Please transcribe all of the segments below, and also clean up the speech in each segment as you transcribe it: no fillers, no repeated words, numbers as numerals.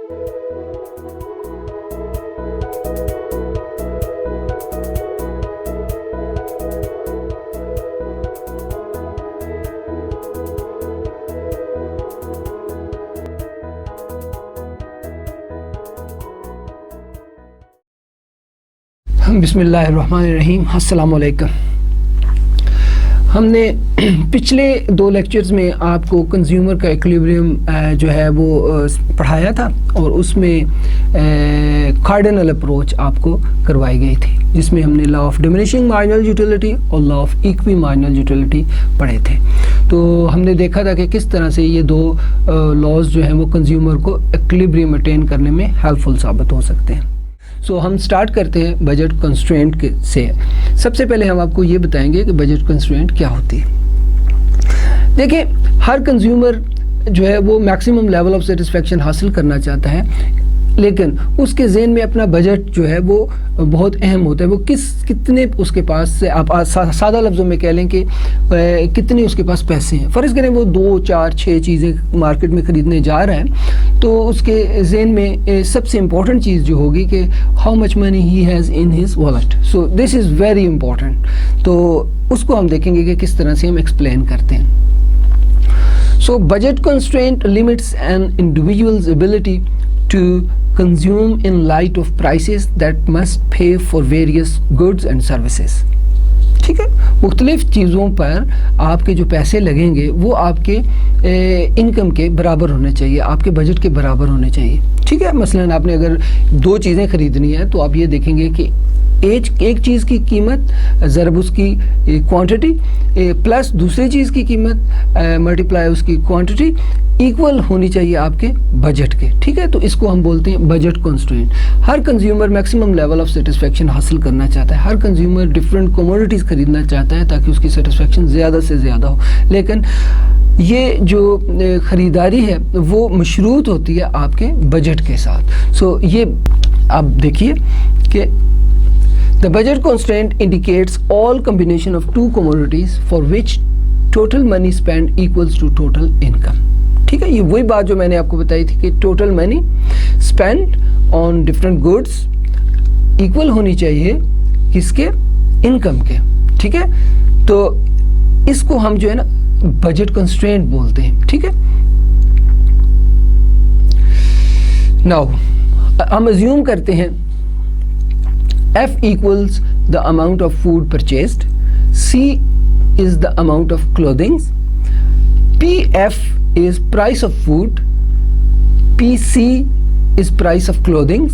बिस्मिल्लाहिर्रहमानिर्रहीम। अस्सलाम वालेकुम। हमने पिछले 2 लेक्चर्स में आपको कंज्यूमर का इक्विलिब्रियम जो है वो पढ़ाया था और उसमें कार्डिनल अप्रोच आपको करवाई गई थी, जिसमें हमने law of diminishing marginal utility और law of equi marginal utility पढ़े थे। तो हमने देखा था कि किस तरह से ये 2 लॉज जो हैं वो कंज्यूमर को इक्विलिब्रियम अटेन करने में हेल्पफुल साबित हो सकते हैं। सो हम स्टार्ट करते हैं बजट कंस्ट्रेंट से। सबसे पहले हम आपको ये बताएंगे कि बजट कंस्ट्रेंट क्या होती है। देखिए, हर कंज्यूमर जो है वो मैक्सिमम लेवल ऑफ सेटिस्फेक्शन हासिल करना चाहता है, लेकिन उसके ज़हन में अपना बजट जो है वो बहुत अहम होता है। वो कितने उसके पास से आप सादा लफ्ज़ों में कह लें कि कितने उसके पास पैसे हैं। फ़र्ज़ करें वो 2, 4, 6 चीज़ें मार्केट में ख़रीदने जा रहा है, तो उसके ज़हन में सबसे इम्पॉर्टेंट चीज़ जो होगी कि how much money he has in his wallet. So this is very important. तो उसको हम देखेंगे कि किस तरह से हम एक्सप्लेन करते हैं। So budget constraint limits an individual's ability to consume in light of prices that must pay for various goods and services। ठीक है, मुख्तलिफ चीज़ों पर आपके जो पैसे लगेंगे वो आपके इनकम के बराबर होने चाहिए, आपके बजट के बराबर होने चाहिए। ठीक है, मसलन आपने अगर 2 चीज़ें ख़रीदनी है तो आप ये देखेंगे कि एक चीज़ की कीमत ज़रब उसकी क्वांटिटी प्लस दूसरी चीज़ की कीमत मल्टीप्लाई उसकी क्वांटिटी इक्वल होनी चाहिए आपके बजट के। ठीक है, तो इसको हम बोलते हैं budget constraint. Her consumer maximum level of satisfaction हासिल करना चाहता है। हर कंज्यूमर डिफरेंट कमोडिटीज़ खरीदना चाहता है ताकि उसकी सेटिस्फेक्शन ज़्यादा से ज़्यादा हो, लेकिन ये जो ख़रीदारी है वो मशरूत होती है आपके बजट के साथ। सो ये आप देखिए कि the budget constraint indicates all combination of 2 commodities for which total money spent equals to total income। ठीक है, ये वही बात जो मैंने आपको बताई थी कि total money spent on different goods equal होनी चाहिए किसके, इनकम के। ठीक है, तो इसको हम जो है ना बजट कंस्ट्रेंट बोलते हैं। ठीक है, नाउ हम अज्यूम करते हैं F equals the amount of food purchased, C is the amount of clothing, PF is price of food, PC is price of clothing,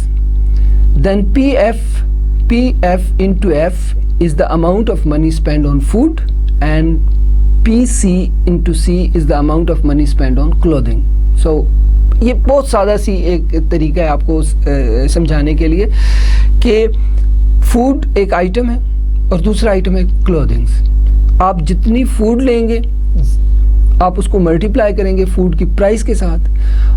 then PF into F is the amount of money spent on food and PC into C is the amount of money spent on clothing। So ये बहुत सादा सी एक तरीका है आपको समझाने के लिए कि फूड एक आइटम है और दूसरा आइटम है क्लोथिंग्स। आप जितनी फूड लेंगे आप उसको मल्टीप्लाई करेंगे फूड की प्राइस के साथ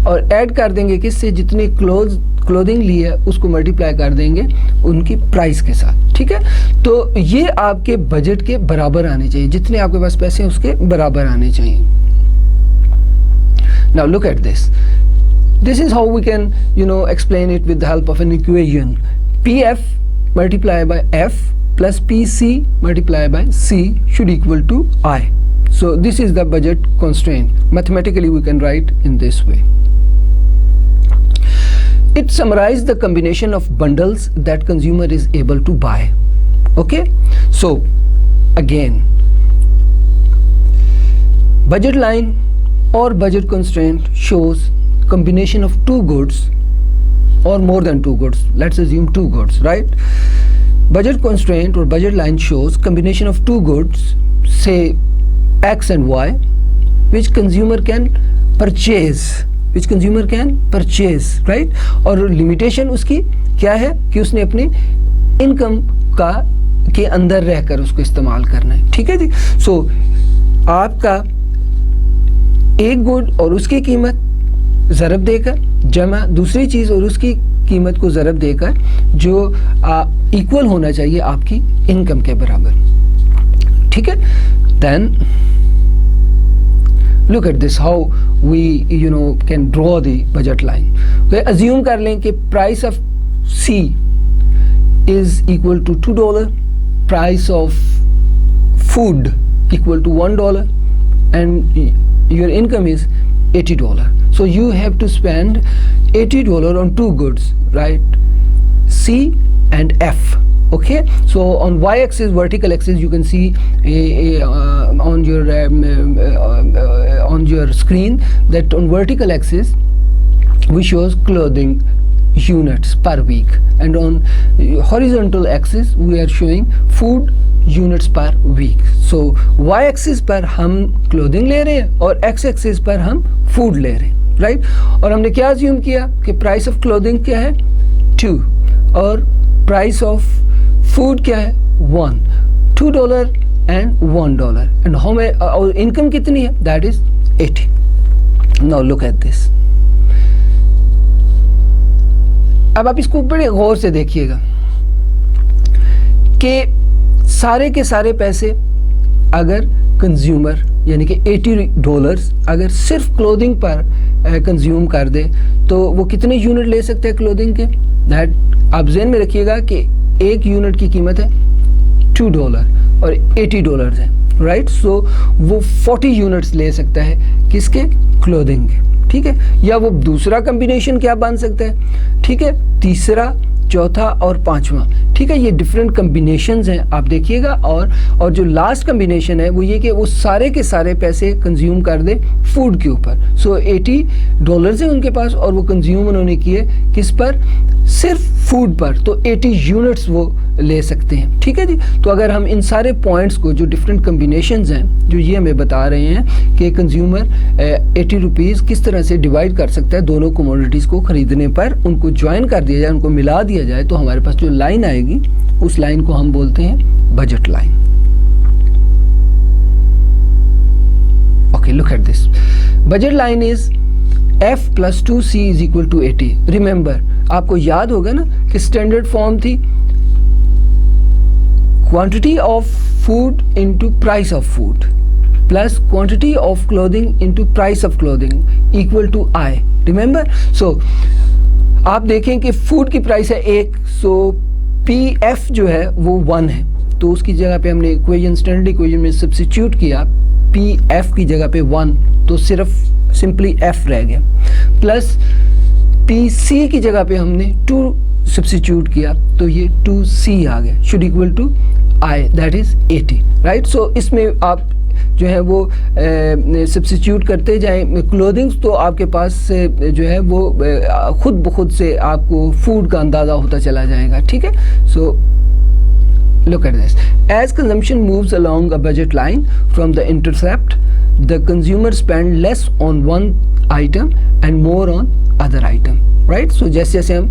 और ऐड कर देंगे किससे, जितनी क्लोथिंग ली है उसको मल्टीप्लाई कर देंगे उनकी प्राइस के साथ। ठीक है, तो ये आपके बजट के बराबर आने चाहिए, जितने आपके पास पैसे हैं उसके बराबर आने चाहिए। Now look at this is how we can explain it with the help of an equation। PF multiplied by F plus PC multiplied by C should equal to I। So this is the budget constraint. Mathematically we can write in this way. It summarizes the combination of bundles that consumer is able to buy। Okay, so again budget line or budget constraint shows combination of 2 goods or more than 2 goods. Let's assume 2 goods, right? Budget constraint or budget line shows combination of 2 goods, say X and Y, which consumer can purchase, right? और limitation उसकी क्या है कि उसने अपनी income के अंदर रहकर उसको इस्तेमाल करना है। ठीक है जी, सो आपका एक गुड और उसकी कीमत ज़रब देकर जमा दूसरी चीज़ और उसकी कीमत को ज़रब देकर जो इक्वल होना चाहिए आपकी इनकम के बराबर। ठीक है, then look at this how we can draw the budget line. Okay, assume कर लें कि price of C is equal to $2, price of food equal to $1, and your income is $80. So you have to spend $80 on two goods, right? C and F. Okay, so on y-axis, vertical axis, you can see on your screen that on vertical axis we shows clothing units per week, and on horizontal axis we are showing food units per week. So y-axis पर हम clothing ले रहे हैं और x-axis पर हम food ले रहे हैं, right? और हमने क्या assume किया कि price of clothing क्या है 2 और price of food क्या है 1, $2 and $1, and हमें और income कितनी है, that is 80. Now look at this. अब आप इसको बड़े गौर से देखिएगा कि सारे के सारे पैसे अगर कंज्यूमर यानी कि $80 अगर सिर्फ क्लोथिंग पर कंज्यूम कर दे तो वो कितने यूनिट ले सकते हैं क्लोथिंग के, दैट आप ज़हन में रखिएगा कि एक यूनिट की कीमत है $2 और $80 है, राइट? सो वो 40 यूनिट्स ले सकता है किसके, क्लोथिंग के, ठीक है? या वो दूसरा कम्बिनेशन क्या बन सकता है, ठीक है, तीसरा, चौथा और पांचवा, ठीक है? ये डिफरेंट कम्बिनेशंस हैं, आप देखिएगा। और जो लास्ट कम्बिनेशन है वो ये कि वो सारे के सारे पैसे कंज्यूम कर दे फूड के ऊपर। सो $80 है उनके पास और वो कंज्यूम उन्होंने किए किस पर, सिर्फ फूड पर, तो 80 यूनिट्स वो ले सकते हैं, ठीक है जी? तो अगर हम इन सारे पॉइंट्स को, जो डिफरेंट कम्बिनेशंस हैं जो ये हमें बता रहे हैं कि कंज्यूमर 80 रुपीज़ किस तरह से डिवाइड कर सकता है दोनों कमोडिटीज़ को ख़रीदने पर, उनको ज्वाइन कर दिया जाए, उनको मिला दिया जाए, तो हमारे पास जो लाइन आएगी उस लाइन को हम बोलते हैं budget line. Okay, look at this, budget line is F + 2C = 80। Remember, आपको याद होगा ना कि स्टैंडर्ड फॉर्म थी quantity of food into price of food plus quantity of clothing into price of clothing equal to I। Remember, so आप देखें कि food की प्राइस है 1, सो PF जो है वो 1 है, तो उसकी जगह पे हमने इक्वेशन, स्टैंडर्ड इक्वेशन में सब्स्टिट्यूट किया PF की जगह पे 1, तो सिर्फ सिंपली F रह गया, प्लस PC की जगह पे हमने 2 सब्स्टिट्यूट किया, तो ये 2C आ गया, should equal to I, that is 80, right? So इसमें आप जो है वो सब्स्टिट्यूट करते जाएं क्लोथिंग्स, तो आपके पास जो है वो खुद ब खुद से आपको फूड का अंदाज़ा होता चला जाएगा, ठीक है? सो look at this, as consumption moves along a budget line from the intercept, the consumer spend less on one item and more on other item, right? So जैसे जैसे हम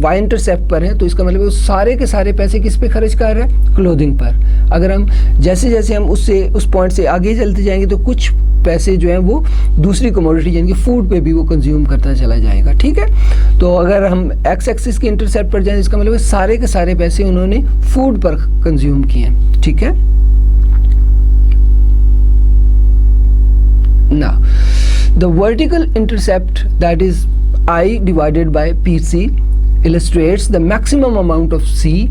y इंटरसेप्ट पर हैं तो इसका मतलब सारे के सारे पैसे किस पे खर्च कर रहे हैं, क्लोथिंग पर। अगर हम जैसे जैसे हम उस पॉइंट से आगे चलते जाएंगे तो कुछ पैसे जो हैं वो दूसरी कमोडिटी यानी कि फूड पे भी वो कंज्यूम करता चला जाएगा, ठीक है? तो अगर हम एक्स एक्सिस के इंटरसेप्ट पर जाएं, इसका मतलब सारे के सारे पैसे उन्होंने फूड पर कंज्यूम किए हैं, ठीक है? Now, the vertical intercept, that is I divided by PC, illustrates the maximum amount of C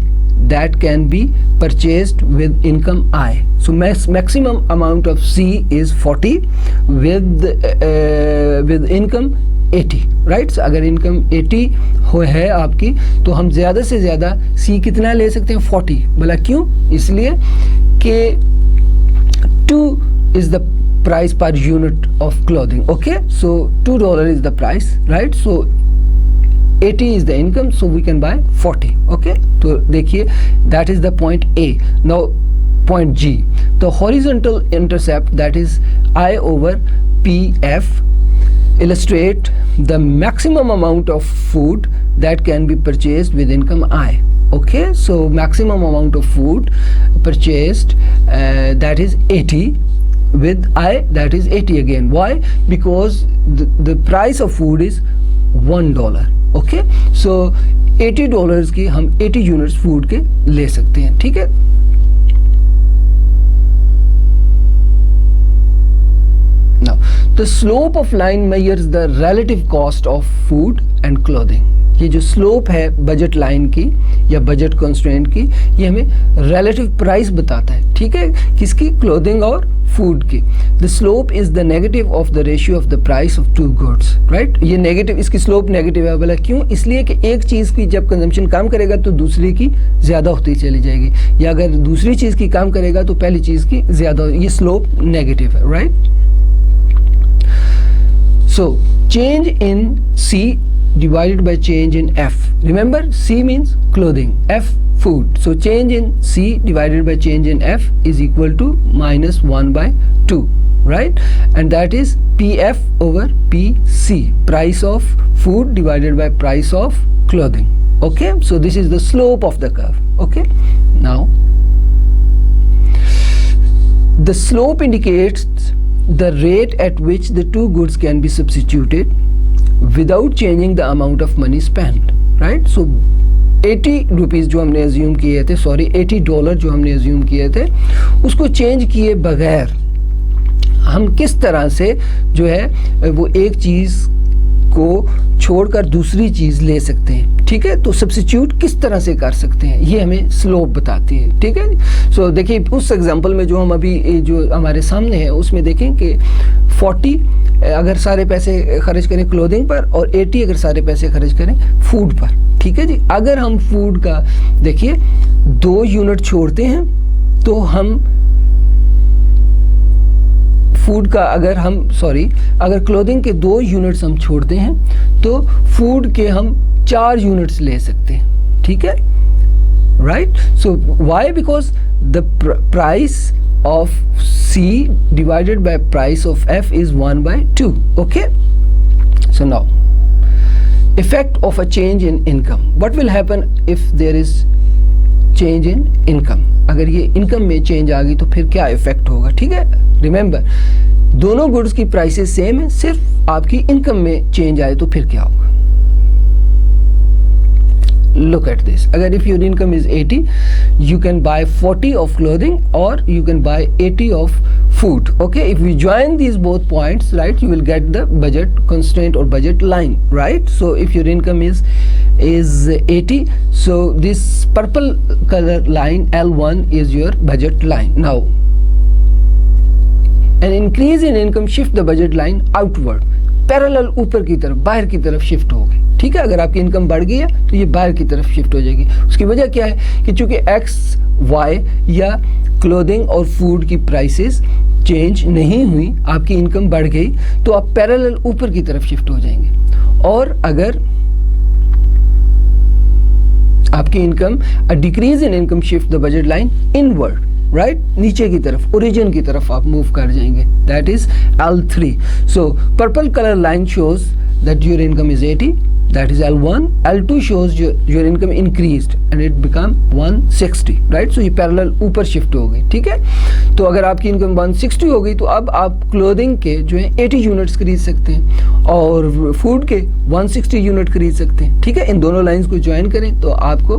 that can be purchased with income I. So maximum amount of C is 40 with income 80, right? So अगर income 80 है आपकी तो हम ज़्यादा से ज़्यादा C कितना ले सकते हैं, 40। भला क्यों? इसलिए कि 2 is the price per unit of clothing, okay? So $2 is the price, right? So 80 is the income, so we can buy 40, okay? तो देखिए, that is the point A. Now point G, the horizontal intercept, that is I over PF, illustrate the maximum amount of food that can be purchased with income I. Okay, so maximum amount of food purchased, that is 80, with I, that is 80 again. Why? Because the price of food is $1, okay? So $80 की हम 80 units food के ले सकते हैं, ठीक है? The slope of line measures the relative cost of food and clothing. ये जो स्लोप है बजट लाइन की या बजट कंस्ट्रेंट की, ये हमें रिलेटिव प्राइस बताता है, ठीक है, किसकी, क्लोथिंग और फूड की। The slope is the negative of the ratio of the price of two goods, right. ये नेगेटिव, इसकी स्लोप नेगेटिव है, बोला क्यों, इसलिए कि एक चीज़ की जब कंजम्पशन कम करेगा तो दूसरी की ज़्यादा होती चली जाएगी, या अगर दूसरी चीज़ की कम करेगा तो पहली चीज़ की ज़्यादा, ये स्लोप नेगेटिव है, right. So change in C divided by change in F. Remember, C means clothing, F food. So change in C divided by change in F is equal to -1/2, right? And that is PF over PC, price of food divided by price of clothing. Okay, so this is the slope of the curve. Okay, now the slope indicates the rate at which the two goods can be substituted without changing the amount of money spent, right? So 80 rupees जो हमने assume किए थे, sorry $80 जो हमने assume किए थे, उसको change किए बगैर हम किस तरह से जो है वो एक चीज़ को छोड़कर दूसरी चीज़ ले सकते हैं, ठीक है। तो सब्स्टिट्यूट किस तरह से कर सकते हैं, ये हमें स्लोप बताती है, ठीक है। सो देखिए उस एग्जांपल में जो हम अभी जो हमारे सामने है उसमें देखें कि 40 अगर सारे पैसे खर्च करें क्लोथिंग पर और 80 अगर सारे पैसे खर्च करें फूड पर, ठीक है जी। अगर हम फूड का देखिए 2 यूनिट छोड़ते हैं तो हम फूड का अगर क्लोथिंग के 2 यूनिट्स हम छोड़ते हैं तो फूड के हम 4 यूनिट्स ले सकते हैं, ठीक है, right. So why, because the price of C divided by price of F is 1/2. Okay, so now effect of a change in income. What will happen if there is change in income? अगर ये income में change आ गई तो फिर क्या effect होगा, ठीक है। रिमेंबर, दोनों गुड्स की प्राइसेस सेम है, सिर्फ आपकी इनकम में चेंज आए तो फिर क्या होगा। Look at this. Agar if your income is 80, you can buy 40 of clothing or you can buy 80 of food. Okay, if we join these both points, right, you will get the budget constraint or budget line, right? So if your income is 80, so this purple color line L1 is your budget line. Now an increase in income shift the budget line outward, parallel ऊपर की तरफ, बाहर की तरफ shift हो गई, ठीक है। अगर आपकी इनकम बढ़ गई है तो ये बाहर की तरफ शिफ्ट हो जाएगी। उसकी वजह क्या है कि चूंकि एक्स वाई या क्लोथिंग और फूड की प्राइसेस चेंज नहीं हुई, आपकी इनकम बढ़ गई तो आप पैरेलल ऊपर की तरफ शिफ्ट हो जाएंगे। और अगर आपकी income decrease in income shift the budget line inward, right, नीचे की तरफ, ओरिजिन की तरफ आप मूव कर जाएंगे, that is L3. So purple colour line shows that your income is 80, that is L1. L2 shows your income increased and it become 160, right? So ये parallel ऊपर शिफ्ट हो गई, ठीक है। तो अगर आपकी इनकम 160 हो गई तो अब आप क्लोथिंग के जो है 80 यूनिट्स खरीद सकते हैं और फूड के 160 यूनिट खरीद सकते हैं, ठीक है। इन दोनों लाइंस को ज्वाइन करें तो आपको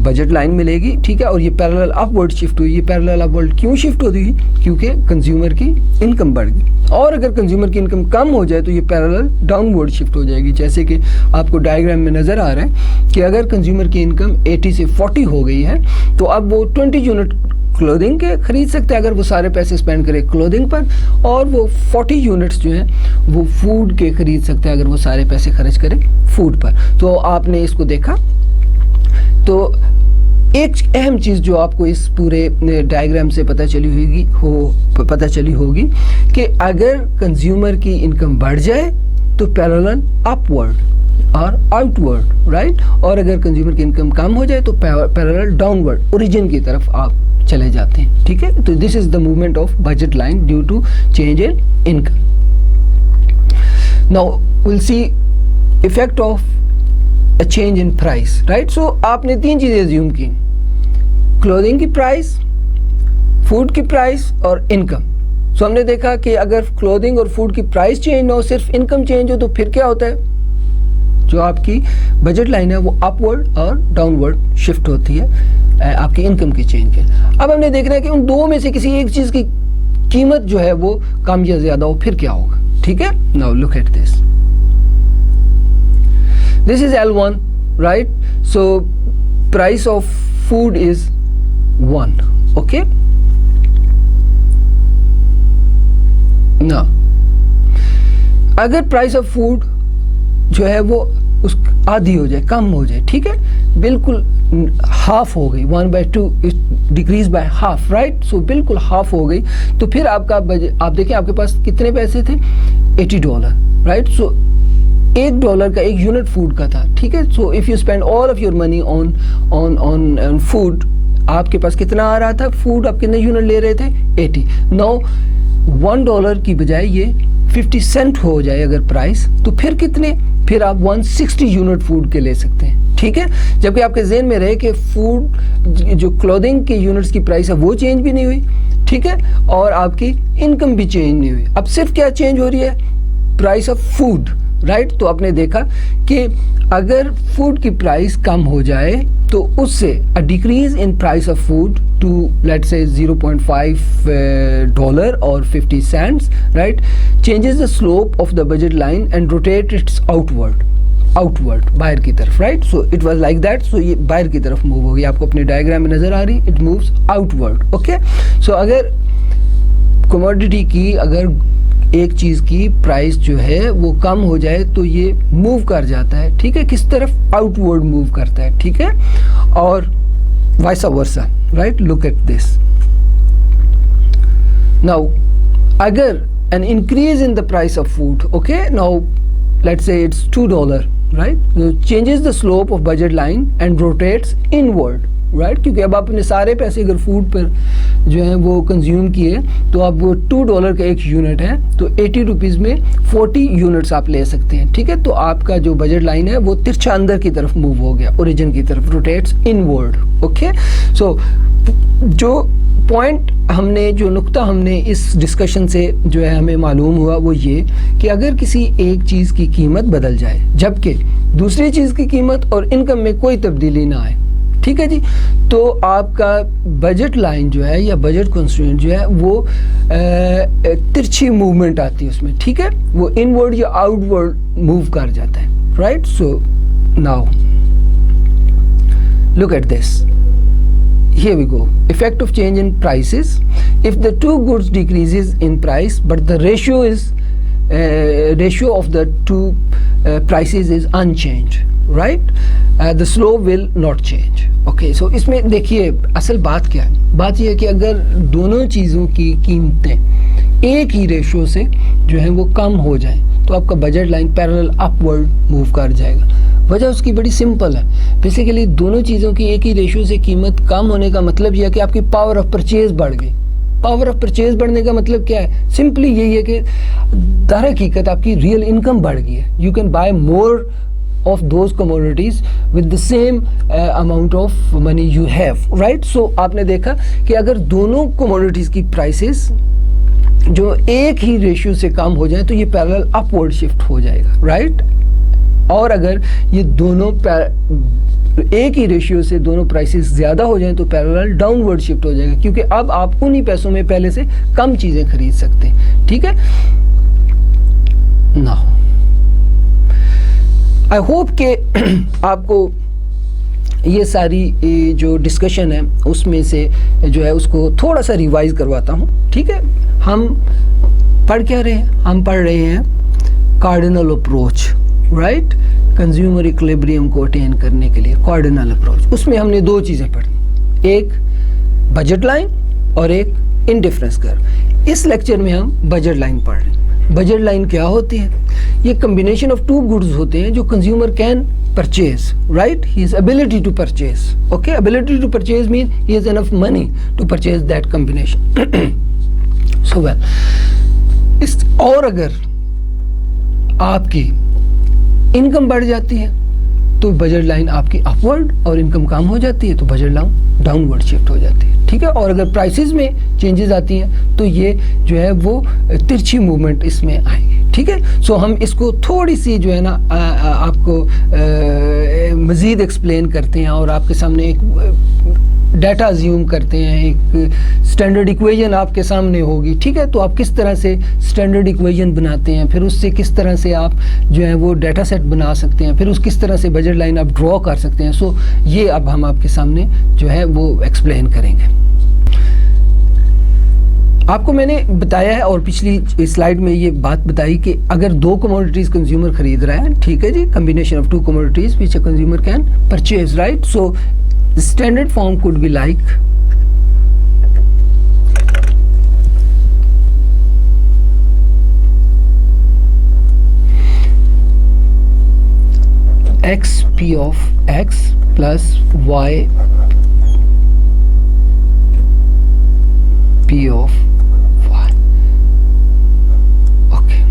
बजट लाइन मिलेगी, ठीक है। और ये पैरेलल अपवर्ड शिफ्ट हुई। ये पैरेलल अपवर्ड क्यों शिफ्ट होती है, क्योंकि कंज्यूमर की इनकम बढ़ गई। और अगर कंज्यूमर की इनकम कम हो जाए तो ये पैरेलल डाउनवर्ड शिफ्ट हो जाएगी। जैसे कि आपको डायग्राम में नज़र आ रहा है कि अगर कंज्यूमर की इनकम 80 से 40 हो गई है तो अब वो 20 यूनिट क्लोथिंग के खरीद सकते हैं अगर वो सारे पैसे स्पेंड करे क्लोथिंग पर, और वो 40 यूनिट्स जो हैं वो फूड के खरीद सकते हैं अगर वो सारे पैसे खर्च करें फूड पर। तो आपने इसको देखा। तो एक अहम चीज़ जो आपको इस पूरे डायग्राम से पता चली होगी कि अगर कंज्यूमर की इनकम बढ़ जाए तो पैरेलल अपवर्ड और आउटवर्ड, राइट। और अगर कंज्यूमर की इनकम कम हो जाए तो पैरेलल डाउनवर्ड, ओरिजिन की तरफ आप चले जाते हैं, ठीक है। तो this is the movement of budget line due to change in income. Now will see effect of a change in price, right. So आपने 3 चीजें अज्यूम की, क्लोथिंग की प्राइस, फूड की प्राइस और इनकम। सो हमने देखा कि अगर क्लोथिंग और फूड की प्राइस चेंज ना हो, सिर्फ इनकम चेंज हो, तो फिर क्या होता है, जो आपकी बजट लाइन है वो अपवर्ड और डाउनवर्ड शिफ्ट होती है आपकी इनकम की चेंज के। अब हमने देखना है कि उन दो में से किसी एक चीज़ की कीमत जो है वो कम या ज़्यादा हो, फिर क्या होगा। ठीक है। Now look at this, this is L1, right. So price of food is 1, okay. Now अगर प्राइस ऑफ फूड जो है वो उस आधी हो जाए, कम हो जाए, ठीक है, बिल्कुल हाफ हो गई, 1/2 डिक्रीज बाय हाफ, राइट। सो बिल्कुल हाफ हो गई, तो फिर आपका बजट, आप देखें आपके पास कितने पैसे थे, $80, राइट। सो $1 का एक यूनिट फूड का था, ठीक है। So if you spend all of your money on food, आपके पास कितना आ रहा था फूड, आप कितने यूनिट ले रहे थे, 80। नाउ $1 की बजाय ये 50 सेंट हो जाए अगर प्राइस, तो फिर कितने, फिर आप 160 यूनिट फूड के ले सकते हैं, ठीक है। जबकि आपके जेहन में रहे कि फूड जो क्लोथिंग के यूनिट्स की प्राइस है वो चेंज भी नहीं हुई, ठीक है, और आपकी इनकम भी चेंज नहीं हुई। अब सिर्फ क्या चेंज हो रही है, प्राइस ऑफ फूड, राइट। तो आपने देखा कि अगर फूड की प्राइस कम हो जाए तो उससे a decrease in price of food to let's say $0.5 और 50 cents, right, changes the slope of the budget line and rotate its outward बाहर की तरफ, राइट। So it was like that, so ये बाहर की तरफ मूव हो गई, आपको अपने डायग्राम में नजर आ रही, इट मूव्स आउटवर्ड, ओके। सो अगर कमोडिटी की, अगर एक चीज़ की प्राइस जो है वो कम हो जाए तो ये मूव कर जाता है, ठीक है, किस तरफ, आउटवर्ड मूव करता है, ठीक है, और vice versa, right. Look at this, now अगर an increase in the price of food, okay, now let's say it's $2, right, so changes the slope of budget line and rotates inward, right, क्योंकि अब आपने सारे पैसे अगर food पर जो है वो कंज्यूम किए, तो आप वो $2 का एक यूनिट है, तो 80 रुपीज़ में 40 यूनिट्स आप ले सकते हैं, ठीक है। तो आपका जो बजट लाइन है वो तिरछा अंदर की तरफ मूव हो गया, ओरिजिन की तरफ, रोटेट्स इनवर्ड, ओके। सो जो पॉइंट हमने, जो नुक्ता हमने इस डिस्कशन से जो है हमें मालूम हुआ वो ये कि अगर किसी एक चीज़ की कीमत बदल जाए जबकि दूसरी चीज़ की कीमत और इनकम में कोई तब्दीली ना आए, ठीक है जी, तो आपका बजट लाइन जो है या बजट कंस्ट्रेंट जो है वो तिरछी मूवमेंट आती है उसमें, ठीक है, वो इनवर्ड या आउटवर्ड मूव कर जाता है, right. So now look at this, here we go, effect of change in prices. If the two goods decreases in price but the ratio of the two prices is unchanged, right, the slope will not change, okay। so इसमें देखिए असल बात क्या है, बात यह है कि अगर दोनों चीज़ों की कीमतें एक ही रेशियो से जो है वो कम हो जाए तो आपका budget line parallel upward move कर जाएगा। वजह उसकी बड़ी सिंपल है, बेसिकली दोनों चीज़ों की एक ही रेशियो से कीमत कम होने का मतलब यह है कि आपकी पावर ऑफ परचेज बढ़ गई। पावर ऑफ परचेज बढ़ने का मतलब क्या है, सिंपली यही है कि दर हकीकत आपकी रियल इनकम बढ़ गई है, you can buy more of those commodities with the same amount of money you have, right। so आपने देखा कि अगर दोनों commodities की prices जो एक ही रेशियो से कम हो जाए तो ये पैरेलल अपवर्ड शिफ्ट हो जाएगा, राइट। और अगर ये दोनों एक ही रेशियो से दोनों प्राइसेस ज़्यादा हो जाएं तो पैरेलल डाउनवर्ड शिफ्ट हो जाएगा, क्योंकि अब आप उन्हीं पैसों में पहले से कम चीज़ें खरीद सकते हैं, ठीक है ना। आई होप कि आपको ये सारी जो डिस्कशन है उसमें से जो है उसको थोड़ा सा रिवाइज करवाता हूँ, ठीक है। हम पढ़ क्या रहे हैं, हम पढ़ रहे हैं cardinal approach, right, consumer equilibrium को अटेन करने के लिए कार्डिनल अप्रोच। उसमें हमने दो चीज़ें पढ़ी, एक बजट लाइन और एक इंडिफरेंस कर्व। इस लेक्चर में हम बजट लाइन पढ़ रहे हैं। बजट लाइन क्या होती है, ये कम्बिनेशन ऑफ टू गुड्स होते हैं जो consumer can purchase, right, his ability to purchase, okay. Ability to purchase mean he has enough money to purchase that combination. So well, इस और अगर आपकी इनकम बढ़ जाती है तो बजट लाइन आपकी अपवर्ड, और इनकम कम हो जाती है तो बजट लाइन डाउनवर्ड शिफ्ट हो जाती है, ठीक है। और अगर प्राइसेस में चेंजेस आती हैं तो ये जो है वो तिरछी मूवमेंट इसमें आएगी, ठीक है। सो हम इसको थोड़ी सी जो है ना आपको मज़ीद एक्सप्लेन करते हैं और आपके सामने एक डाटा अज्यूम करते हैं, एक स्टैंडर्ड इक्वेशन आपके सामने होगी, ठीक है, तो आप किस तरह से स्टैंडर्ड इक्वेशन बनाते हैं, फिर उससे किस तरह से आप जो है वो डाटा सेट बना सकते हैं, फिर उस किस तरह से बजट लाइन आप ड्रॉ कर सकते हैं। सो ये अब हम आपके सामने जो है वो एक्सप्लेन करेंगे। आपको मैंने बताया है और पिछली स्लाइड में ये बात बताई कि अगर दो कमोडिटीज़ कंज्यूमर खरीद रहा है, ठीक है जी, combination of two commodities which a consumer can purchase, right. So standard form could be like x p of x plus y p of y. Okay.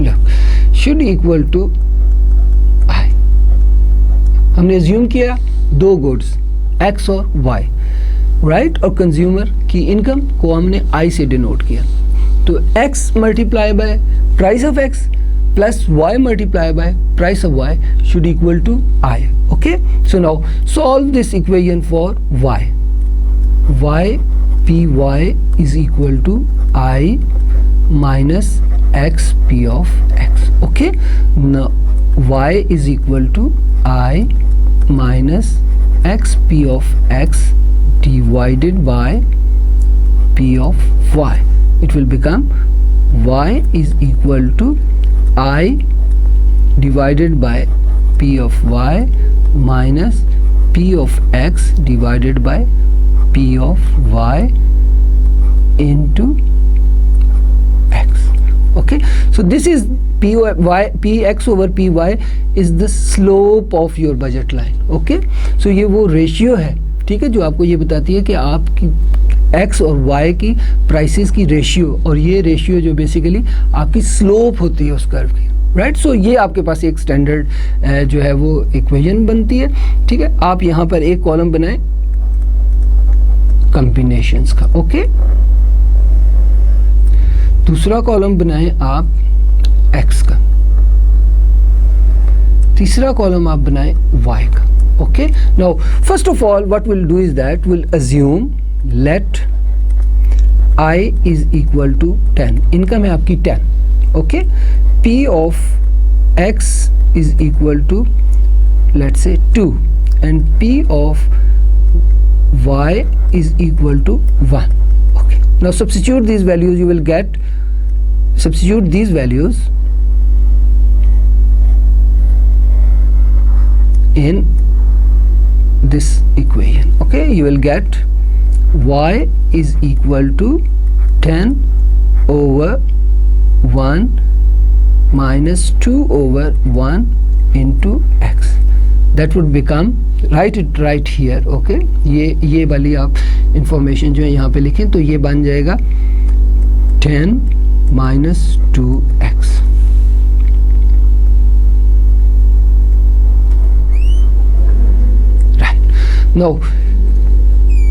Look, should equal to I. हमने assume किया दो goods x और y, right, और consumer की income को हमने I से denote किया। तो x multiply by price of x plus y multiply by price of y should equal to I. Okay, so now solve this equation for y. Y py is equal to I minus x p of x. Okay, now y is equal to I minus x p of x divided by p of y. It will become y is equal to I divided by p of y minus p of x divided by p of y into x. Okay, so this is px over py is the slope of your budget line. Okay, so ये वो ratio है, ठीक है, जो आपको ये बताती है कि आपकी x और y की प्राइसेस की रेशियो, और ये रेशियो जो बेसिकली आपकी स्लोप होती है उस कर्व की, राइट। सो ये आपके पास एक स्टैंडर्ड जो है वो इक्वेशन बनती है, ठीक है। आप यहाँ पर एक कॉलम बनाएं कॉम्बिनेशंस का, ओके, दूसरा कॉलम बनाएं आप x का, तीसरा कॉलम आप बनाएं y का, okay. Now first of all what will do is that will assume let I is equal to 10, income है आपकी 10, okay, P of X is equal to let's say 2 and P of Y is equal to 1. Okay, now substitute these values, you will get, substitute these values in this equation, okay, you will get y is equal to 10 over 1 minus 2 over 1 into x. That would become, write it right here, okay, ये वाली आप information जो है यहाँ पे लिखें, तो ये बन जाएगा 10 minus 2x. Right. Now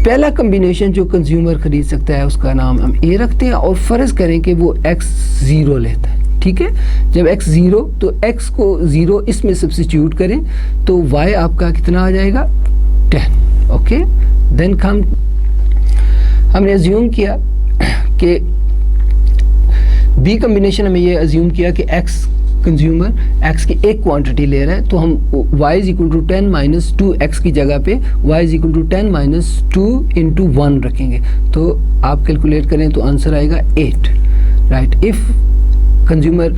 पहला कम्बिनेशन जो कंज्यूमर खरीद सकता है उसका नाम हम ए रखते हैं और फ़र्ज़ करें कि वो x0 लेता है, ठीक है। जब x0 तो x को 0 इसमें सब्स्टिट्यूट करें तो y आपका कितना आ जाएगा 10, ओके। देन हमने अज्यूम किया कि बी कम्बिनेशन हमें ये अज्यूम किया कि x कंज्यूमर x की एक क्वांटिटी ले रहा है, तो हम y is equal to 10 minus 2x की जगह पे y is equal to 10 minus 2 into 1 रखेंगे, तो आप कैलकुलेट करें तो आंसर आएगा 8, राइट। इफ़ कंज्यूमर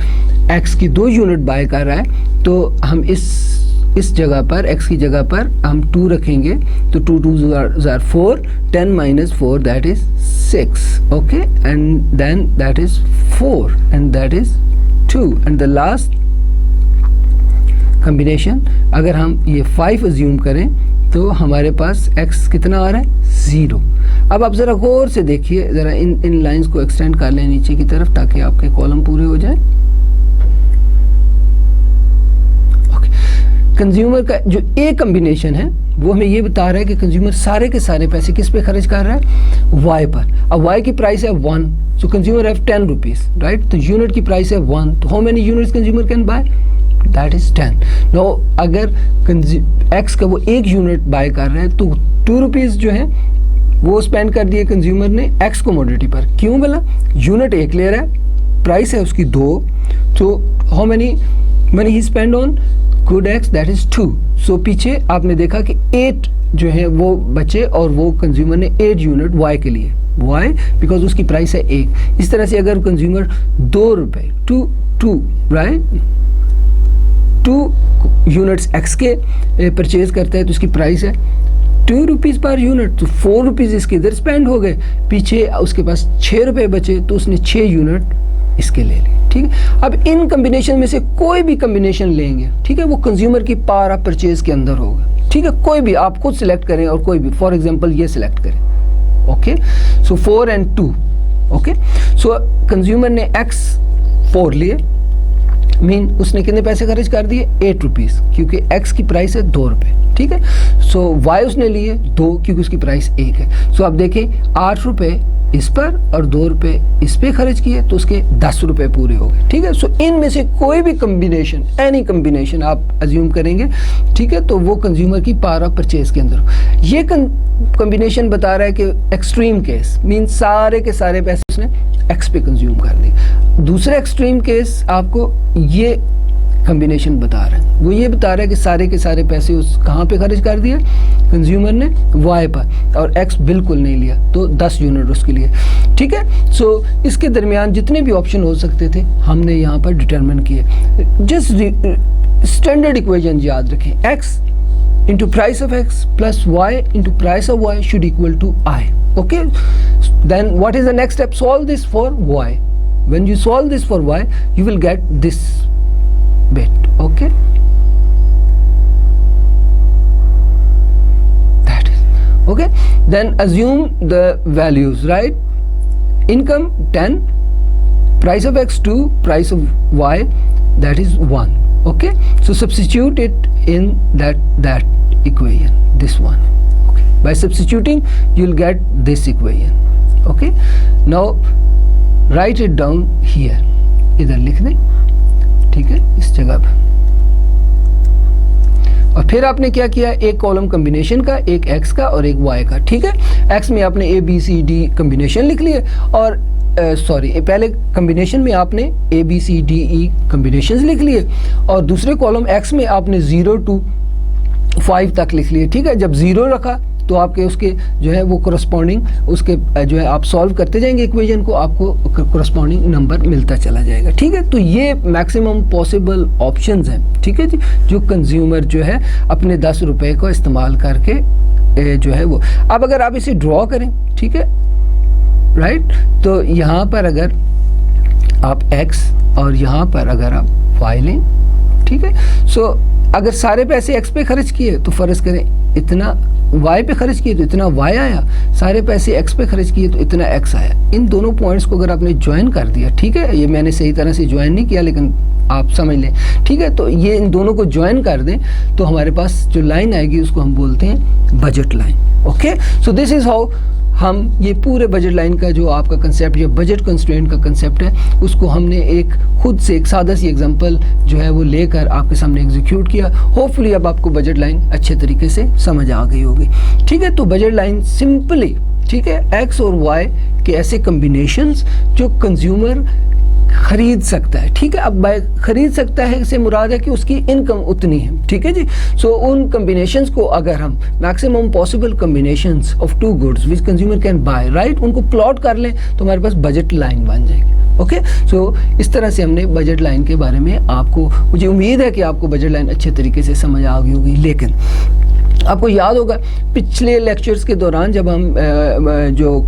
x की 2 यूनिट बाय कर रहा है तो हम इस जगह पर x की जगह पर हम 2 रखेंगे, तो 2 2 4, 10 minus 4 that is 6, okay, and then that is 4 and that is 2 and the last combination अगर हम ये 5 अज्यूम करें तो हमारे पास x कितना आ रहा है 0। अब आप ज़रा गौर से देखिए, ज़रा इन लाइंस को एक्सटेंड कर लें नीचे की तरफ ताकि आपके कॉलम पूरे हो जाए। ओके, कंज्यूमर का जो ए कम्बिनेशन है वो हमें ये बता रहा है कि कंज्यूमर सारे के सारे पैसे किस पे खर्च कर रहा है y पर। अब y की प्राइस है 1, so consumer have 10 rupees, right? तो यूनिट की प्राइस है 1, तो how many units consumer can buy? That is 10। No अगर एक्स का वो 1 यूनिट बाय कर रहे हैं तो 2 रुपीज़ जो है वो स्पेंड कर दिए कंज्यूमर ने एक्स कमोडिटी पर। क्यों बोला? यूनिट 1 ले रहा है, प्राइस है उसकी 2, तो how many money he spend on good x, that is 2। सो पीछे आपने देखा कि 8 जो है वो बचे और वो कंज्यूमर ने 8 यूनिट वाई के लिए, वाई बिकॉज उसकी प्राइस है 1। इस तरह से अगर कंज्यूमर 2 रुपये टू राइट 2 यूनिट्स एक्स के परचेज करता है तो उसकी प्राइस है 2 रुपीज़ पर यूनिट, तो 4 रुपीज़ इसके इधर स्पेंड हो गए। पीछे उसके पास 6 रुपये बचे तो उसने 6 यूनिट इसके ले लिए। ठीक है, अब इन कम्बिनेशन में से कोई भी कम्बिनेशन लेंगे, ठीक है, वो कंज्यूमर की पावर ऑफ परचेज के अंदर होगा। ठीक है, कोई भी आप खुद सिलेक्ट करें और कोई भी, फॉर एग्जांपल ये सिलेक्ट करें। Okay, so 4 and 2। Okay, so consumer ने एक्स 4 लिए, मीन उसने कितने पैसे खर्च कर दिए? 8 रुपीज़, क्योंकि एक्स की प्राइस है 2 रुपये। ठीक है, सो वाई उसने लिए 2 क्योंकि उसकी प्राइस 1 है। सो आप देखें 8 रुपये इस पर और 2 रुपये इस पे खर्च किए तो उसके 10 रुपये पूरे हो गए। ठीक है, सो इनमें से कोई भी कम्बिनेशन, एनी कम्बिनेशन आप अज्यूम करेंगे, ठीक है, तो वो कंज्यूमर की पावर ऑफ परचेज के अंदर हो। ये कम्बिनेशन बता रहा है कि एक्सट्रीम केस मीन सारे के सारे पैसे उसने एक्स पे कंज्यूम कर दिए। दूसरा एक्सट्रीम केस आपको ये कम्बिनेशन बता रहा है, वो ये बता रहा है कि सारे के सारे पैसे उस कहाँ पे खर्च कर दिए कंज्यूमर ने? वाई पर, और एक्स बिल्कुल नहीं लिया, तो 10 यूनिट उसके लिए। ठीक है, सो इसके दरमियान जितने भी ऑप्शन हो सकते थे हमने यहाँ पर डिटरमिन किए। जस्ट स्टैंडर्ड इक्वेशन याद रखें, x into price of x plus y into price of y should equal to I. Okay, then what is the next step? Solve this for y. When you solve this for y, you will get this bit. Okay, that is okay. Then assume the values, right? Income 10, price of x 2, price of y, that is 1. Okay, so substitute it in that equation, this one. Okay, by substituting you'll get this equation. Okay, now write it down here, इधर लिख दें। ठीक है, इस जगह पर, और फिर आपने क्या किया? एक कॉलम कम्बिनेशन का, एक एक्स का और एक वाई का। ठीक है, एक्स में आपने A B C D combination लिख लिए, और पहले कम्बिनेशन में आपने A B C D E combinations लिख लिए, और दूसरे कॉलम एक्स में आपने 0 to 5 तक लिख लिए। ठीक है, जब 0 रखा तो आपके उसके जो है वो कोरस्पॉन्डिंग उसके जो है आप सॉल्व करते जाएंगे इक्वेशन को, आपको कोरस्पॉन्डिंग नंबर मिलता चला जाएगा। ठीक है, तो ये मैक्सिमम पॉसिबल ऑप्शंस हैं। ठीक है जी, जो कंज्यूमर जो है अपने 10 रुपये को इस्तेमाल करके जो है वो, अब अगर आप इसे ड्रॉ करें, ठीक है, राइट, तो यहाँ पर अगर आप x और यहाँ पर अगर आप y लें, ठीक है, सो अगर सारे पैसे x पे खर्च किए तो फ़र्ज़ करें इतना y पे खर्च किए तो इतना y आया, सारे पैसे x पे खर्च किए तो इतना x आया। इन दोनों पॉइंट्स को अगर आपने ज्वाइन कर दिया, ठीक है, ये मैंने सही तरह से ज्वाइन नहीं किया लेकिन आप समझ लें। ठीक है, तो ये इन दोनों को ज्वाइन कर दें तो हमारे पास जो लाइन आएगी उसको हम बोलते हैं budget line. Okay, so this is how हम ये पूरे बजट लाइन का जो आपका कंसेप्ट या बजट कंस्ट्रेंट का कंसेप्ट है उसको हमने एक खुद से एक सादा सी एग्जांपल जो है वो लेकर आपके सामने एग्जीक्यूट किया। होपफुली अब आपको बजट लाइन अच्छे तरीके से समझ आ गई होगी। ठीक है, तो बजट लाइन सिंपली, ठीक है, एक्स और वाई के ऐसे कम्बिनेशंस जो कंज्यूमर खरीद सकता है। ठीक है, अब बाय खरीद सकता है से मुराद है कि उसकी इनकम उतनी है। ठीक है जी, सो उन कम्बिनेशंस को अगर हम maximum possible combinations of 2 goods which consumer can buy, right, उनको प्लॉट कर लें तो हमारे पास बजट लाइन बन जाएगी। ओके, सो इस तरह से हमने बजट लाइन के बारे में आपको, मुझे उम्मीद है कि आपको बजट लाइन अच्छे तरीके से समझ आ गई होगी। लेकिन आपको याद होगा पिछले लेक्चर्स के दौरान जब हम जो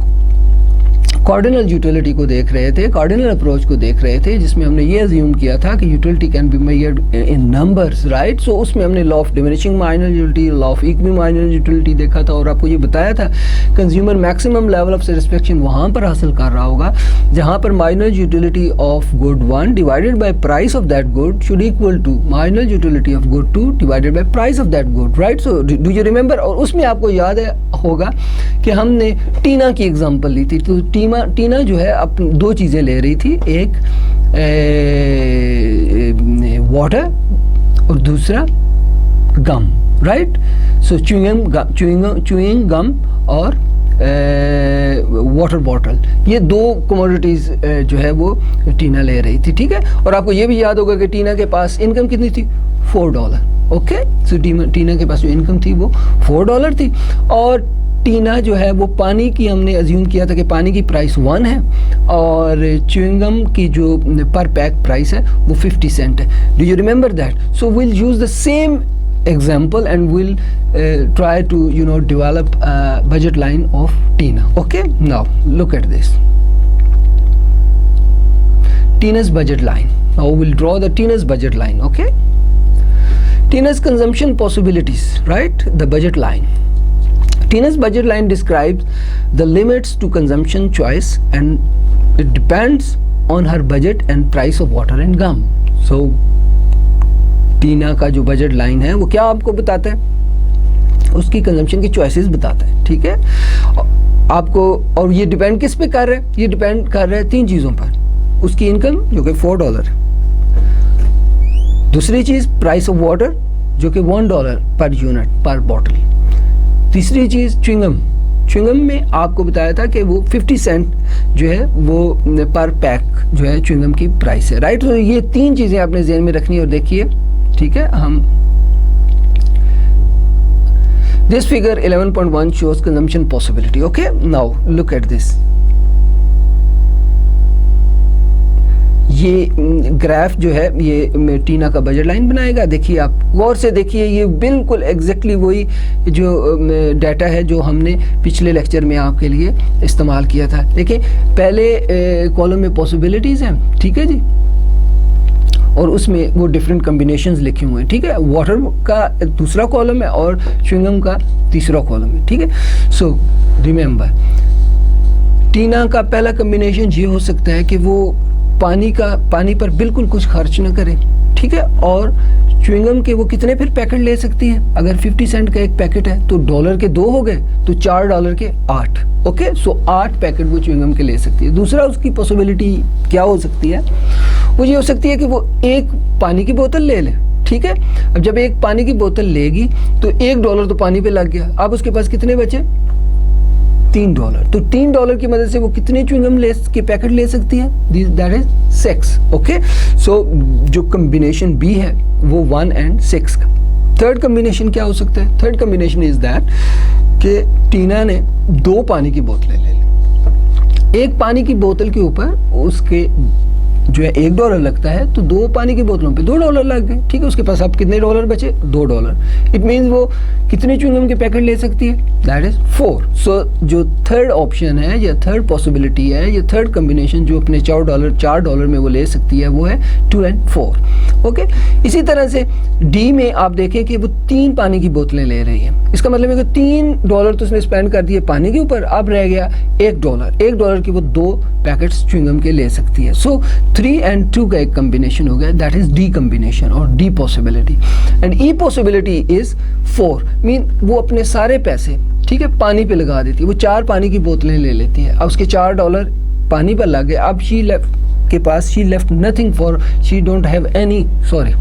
कार्डिनल यूटिलिटी को देख रहे थे, कार्डिनल अप्रोच को देख रहे थे, जिसमें हमने ये अज्यूम किया था कि utility can be measured in numbers, right. So उसमें हमने law of diminishing marginal utility, law of equivalent marginal utility देखा था और आपको ये बताया था consumer maximum level of satisfaction वहाँ पर हासिल कर रहा होगा जहाँ पर marginal utility of good 1 divided by price of that good should equal to marginal utility of good 2 divided by price of that good, right. So do you remember? और उसमें आपको याद होगा कि हमने टीना की एग्जांपल ली थी। तो टीना जो है अब 2 चीज़ें ले रही थी, एक वाटर और दूसरा गम, राइट। सो च्युइंग गम और वाटर बॉटल, ये दो कमोडिटीज़ जो है वो टीना ले रही थी, ठीक है। और आपको ये भी याद होगा कि टीना के पास इनकम कितनी थी, $4। ओके, सो टीना के पास जो इनकम थी वो $4 थी। और टीना जो है वो पानी की, हमने अज्यूम किया था कि पानी की प्राइस 1 है और च्युइंगम की जो पर पैक प्राइस है वो 50 सेंट है। Do you remember that? So will use the same example and we'll try to develop a budget line of Tina. Okay, now look at this, Tina's budget line. Now we'll draw the Tina's budget line. Okay, Tina's consumption possibilities, right? The budget line. Tina's budget line describes the limits to consumption choice and it depends on her budget and price of water and gum. So टीना का जो budget line है वो क्या आपको बताता है, उसकी consumption की चॉइसेस बताता है, ठीक है आपको। और ये डिपेंड किस पे कर रहा है, ये डिपेंड कर रहा है 3 चीज़ों पर। उसकी इनकम जो कि $4, दूसरी चीज़ प्राइस ऑफ वाटर जो कि $1 पर यूनिट पर बॉटल, तीसरी चीज़ च्युइंगम में आपको बताया था कि वो 50 सेंट जो है वो पर पैक जो है च्युइंगम की प्राइस है, राइट। तो ये 3 चीज़ें आपने ज़हन में रखनी है। और देखिए, ठीक है, हम this figure 11.1 shows consumption possibility. Okay, now look at this. ये ग्राफ जो है ये टीना का बजट लाइन बनाएगा। देखिए, आप गौर से देखिए, ये बिल्कुल एग्जैक्टली वही जो डाटा है जो हमने पिछले लेक्चर में आपके लिए इस्तेमाल किया था। देखिए, पहले कॉलम में पॉसिबिलिटीज़ हैं, ठीक है जी, और उसमें वो डिफरेंट कम्बिनेशंस लिखे हुए हैं, ठीक है। वाटर का दूसरा कॉलम है और च्युइंगम का तीसरा कॉलम है, ठीक है। सो रिमेंबर, टीना का पहला कम्बिनेशन ये हो सकता है कि वो पानी पर बिल्कुल कुछ खर्च ना करे, ठीक है। और च्युइंगम के वो कितने फिर पैकेट ले सकती है, अगर 50 सेंट का एक पैकेट है तो $1 के 2 हो गए, तो $4 के 8। ओके, सो 8 पैकेट वो च्युइंगम के ले सकती है। दूसरा उसकी पॉसिबिलिटी क्या हो सकती है, वो ये हो सकती है कि वो एक पानी की बोतल ले ले, ठीक है। अब जब एक पानी की बोतल लेगी तो $1 तो पानी पे लग गया, अब उसके पास कितने बचे, $3। तो $3 की मदद से वो कितने च्युइंगम के पैकेट ले सकती है, दैट इज 6। ओके, सो जो कम्बिनेशन बी है वो 1 और 6 का। थर्ड कम्बिनेशन क्या हो सकता है, थर्ड कम्बिनेशन इज दैट कि टीना ने 2 पानी की बोतलें ले ली। एक पानी की बोतल के ऊपर उसके जो है $1 लगता है, तो 2 पानी की बोतलों पे $2 लग गए, ठीक है। उसके पास अब कितने डॉलर बचे, $2। इट मीन्स वो कितने च्युइंगम के पैकेट ले सकती है, दैट इज 4। सो जो थर्ड ऑप्शन है या थर्ड पॉसिबिलिटी है या थर्ड कम्बिनेशन जो अपने $4 में वो ले सकती है वो है 2 और 4। ओके, इसी तरह से डी में आप देखें कि वो 3 पानी की बोतलें ले रही है। इसका मतलब है कि $3 तो उसने स्पेंड कर दिए पानी के ऊपर, अब रह गया $1 की वो 2 पैकेट्स च्युइंगम के ले सकती है। सो 3 और 2 का एक कम्बिनेशन हो गया, दैट इज डी कम्बिनेशन और D possibility. And E possibility is 4, mean वो अपने सारे पैसे, ठीक है, पानी पे लगा देती है। वो 4 पानी की बोतलें ले लेती है, अब उसके $4 पानी पर लग गए। अब she left nothing for, she don't have any, sorry,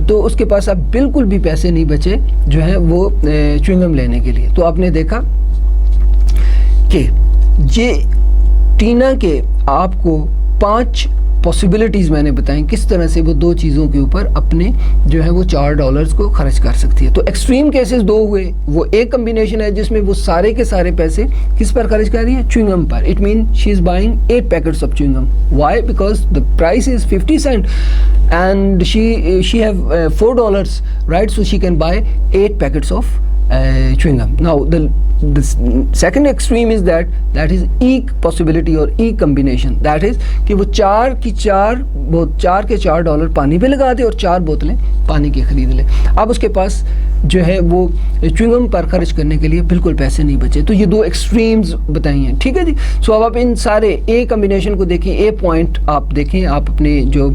तो उसके पास अब बिल्कुल भी पैसे नहीं बचे जो है वो च्युइंगम लेने के लिए। तो आपने देखा कि ये टीना के आपको 5 पॉसिबिलिटीज़ मैंने बताई किस तरह से वो 2 चीज़ों के ऊपर अपने जो है वो $4 को खर्च कर सकती है। तो एक्सट्रीम केसेस 2 हुए, वो एक कम्बिनेशन है जिसमें वो सारे के सारे पैसे किस पर खर्च कर रही है, च्युइंगम पर। It mean she is buying 8 packets of chewing gum. Why? Because the price is 50 cent and she have $4, right? So she can buy 8 packets of chewing gum. Now the second extreme is that is E possibility or E combination, that is कि वो 4 के $4 पानी पे लगा दे और 4 बोतलें पानी की खरीद ले। अब उसके पास जो है वो च्युइंगम पर खर्च करने के लिए बिल्कुल पैसे नहीं बचे। तो ये दो एक्सट्रीम्स बताई हैं, ठीक है जी। सो अब आप इन सारे ए कम्बिनेशन को देखें, ए पॉइंट आप देखें, आप अपने जो